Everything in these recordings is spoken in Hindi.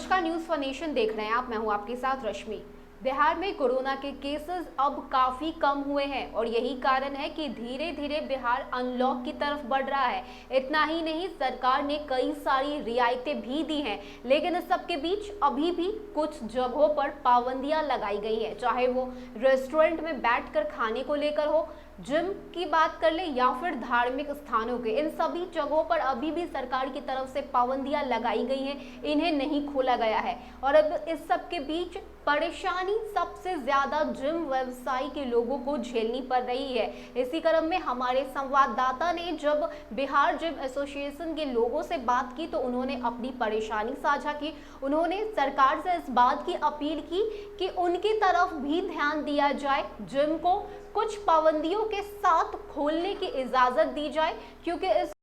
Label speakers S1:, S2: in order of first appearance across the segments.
S1: नमस्कार, न्यूज फॉर नेशन देख रहे हैं आप। मैं हूं आपके साथ रश्मि। बिहार में कोरोना के केसेस अब काफी कम हुए हैं और यही कारण है कि धीरे धीरे बिहार अनलॉक की तरफ बढ़ रहा है। इतना ही नहीं, सरकार ने कई सारी रियायतें भी दी हैं, लेकिन इस सब के बीच अभी भी कुछ जगहों पर पाबंदियां लगाई गई हैं, चाहे वो रेस्टोरेंट में बैठकर खाने को लेकर हो, जिम की बात कर ले या फिर धार्मिक स्थानों के। इन सभी जगहों पर अभी भी सरकार की तरफ से पाबंदियां लगाई गई हैं, इन्हें नहीं खोला गया है। और अब इस सब के बीच परेशानी सबसे ज्यादा जिम व्यवसायी के लोगों को झेलनी पड़ रही है। इसी क्रम में हमारे संवाददाता ने जब बिहार जिम एसोसिएशन के लोगों से बात की तो उन्होंने अपनी परेशानी साझा की। उन्होंने सरकार से इस बात की अपील की कि उनकी तरफ भी ध्यान दिया जाए, जिम को कुछ पाबंदियों के साथ खोलने की इजाजत दी जाए, क्योंकि इस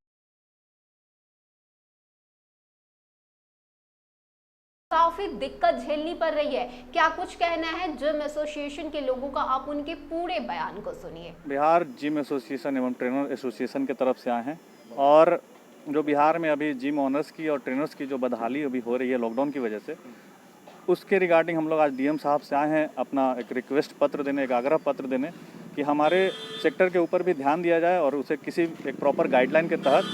S1: काफी दिक्कत झेलनी पड़ रही है। क्या कुछ कहना है जिम एसोसिएशन के लोगों का, आप उनके पूरे बयान को सुनिए।
S2: बिहार जिम एसोसिएशन एवं ट्रेनर एसोसिएशन की तरफ से आए हैं और जो बिहार में अभी जिम ओनर्स की और ट्रेनर्स की जो बदहाली अभी हो रही है लॉकडाउन की वजह से, उसके रिगार्डिंग हम लोग आज डीएम साहब से आए हैं अपना एक रिक्वेस्ट पत्र देने, एक आग्रह पत्र देने कि हमारे सेक्टर के ऊपर भी ध्यान दिया जाए और उसे किसी एक प्रॉपर गाइडलाइन के तहत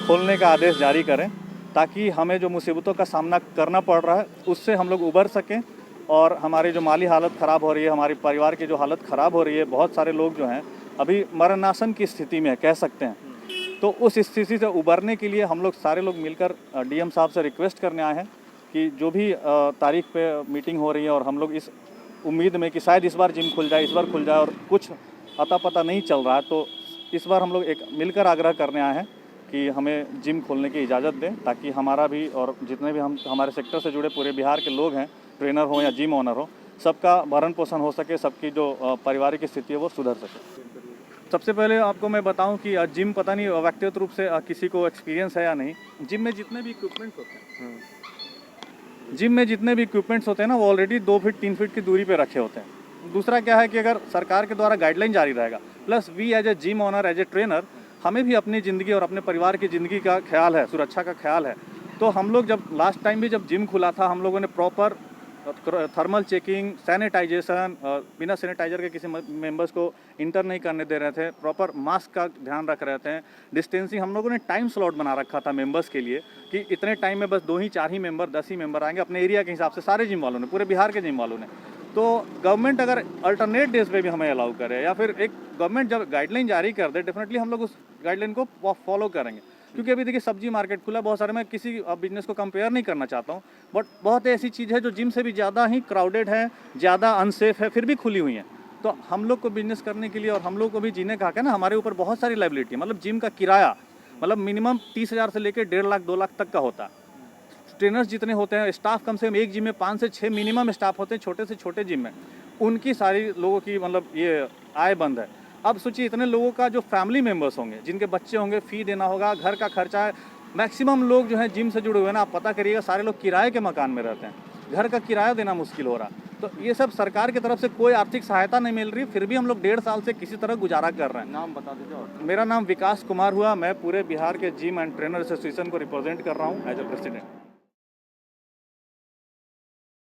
S2: खोलने का आदेश जारी करें, ताकि हमें जो मुसीबतों का सामना करना पड़ रहा है उससे हम लोग उबर सकें। और हमारी जो माली हालत ख़राब हो रही है, हमारी परिवार की जो हालत ख़राब हो रही है, बहुत सारे लोग जो हैं अभी मरणासन की स्थिति में कह सकते हैं, तो उस स्थिति से उबरने के लिए हम लोग सारे लोग मिलकर डीएम साहब से रिक्वेस्ट करने आए हैं कि जो भी तारीख पे मीटिंग हो रही है, और हम लोग इस उम्मीद में कि शायद इस बार जिम खुल जाए, इस बार खुल जाए, और कुछ अता पता नहीं चल रहा है, तो इस बार हम लोग एक मिलकर आग्रह करने आए हैं कि हमें जिम खोलने की इजाज़त दें, ताकि हमारा भी और जितने भी हम हमारे सेक्टर से जुड़े पूरे बिहार के लोग हैं, ट्रेनर हो या जिम ओनर हो, सबका भरण पोषण हो सके, सबकी जो पारिवारिक स्थिति है वो सुधर सके। सबसे पहले आपको मैं बताऊं कि जिम पता नहीं व्यक्तिगत रूप से किसी को एक्सपीरियंस है या नहीं, जिम में जितने भी इक्विपमेंट्स होते हैं ना, वो ऑलरेडी 2 फीट 3 फीट की दूरी पे रखे होते हैं। दूसरा क्या है कि अगर सरकार के द्वारा गाइडलाइन जारी रहेगा, plus we as a gym owner, as a trainer, हमें भी अपनी ज़िंदगी और अपने परिवार की ज़िंदगी का ख्याल है, सुरक्षा का ख्याल है। तो हम लोग जब लास्ट टाइम भी जब जिम खुला था, हम लोगों ने प्रॉपर थर्मल चेकिंग, सैनिटाइजेशन, बिना सैनिटाइजर के किसी मेंबर्स को इंटर नहीं करने दे रहे थे, प्रॉपर मास्क का ध्यान रख रहे थे, डिस्टेंसिंग। हम लोगों ने टाइम स्लॉट बना रखा था मेंबर्स के लिए कि इतने टाइम में बस 2 ही 4 ही मेंबर, 10 ही मेंबर आएंगे, अपने एरिया के हिसाब से सारे जिम वालों ने, पूरे बिहार के जिम वालों ने। तो गवर्नमेंट अगर अल्टरनेट डेज पे भी हमें अलाउ करे, या फिर एक गवर्नमेंट जब गाइडलाइन जारी कर दे, डेफिनेटली हम लोग उस गाइडलाइन को फॉलो करेंगे। क्योंकि अभी देखिए सब्जी मार्केट खुला, बहुत सारे, मैं किसी बिजनेस को कंपेयर नहीं करना चाहता हूँ, बट बहुत ऐसी चीज़ है जो जिम से भी ज़्यादा ही क्राउडेड है, ज़्यादा अनसेफ है, फिर भी खुली हुई है। तो हम लोग को बिजनेस करने के लिए और हम लोग को भी जीने का हक है ना। हमारे ऊपर बहुत सारी लाइबिलिटी है, मतलब जिम का किराया मतलब मिनिमम 30,000 से लेकर 1.5 लाख 2 लाख तक का होता है। ट्रेनर्स जितने होते हैं, स्टाफ कम से कम एक जिम में 5 से 6 मिनिमम स्टाफ होते हैं, छोटे से छोटे जिम में, उनकी सारी लोगों की मतलब ये आय बंद है। अब सोचिए इतने लोगों का जो फैमिली मेंबर्स होंगे, जिनके बच्चे होंगे, फ़ी देना होगा, घर का खर्चा है। मैक्सिमम लोग जो हैं जिम से जुड़े हुए हैं ना, आप पता करिएगा, सारे लोग किराए के मकान में रहते हैं, घर का किराया देना मुश्किल हो रहा। तो ये सब सरकार की तरफ से कोई आर्थिक सहायता नहीं मिल रही, फिर भी हम लोग 1.5 साल से किसी तरह गुजारा कर रहे हैं।
S3: नाम बता दीजिए।
S2: मेरा नाम विकास कुमार हुआ, मैं पूरे बिहार के जिम एंड ट्रेनर एसोसिएशन को रिप्रेजेंट कर रहा हूँ एज ए प्रेसिडेंट।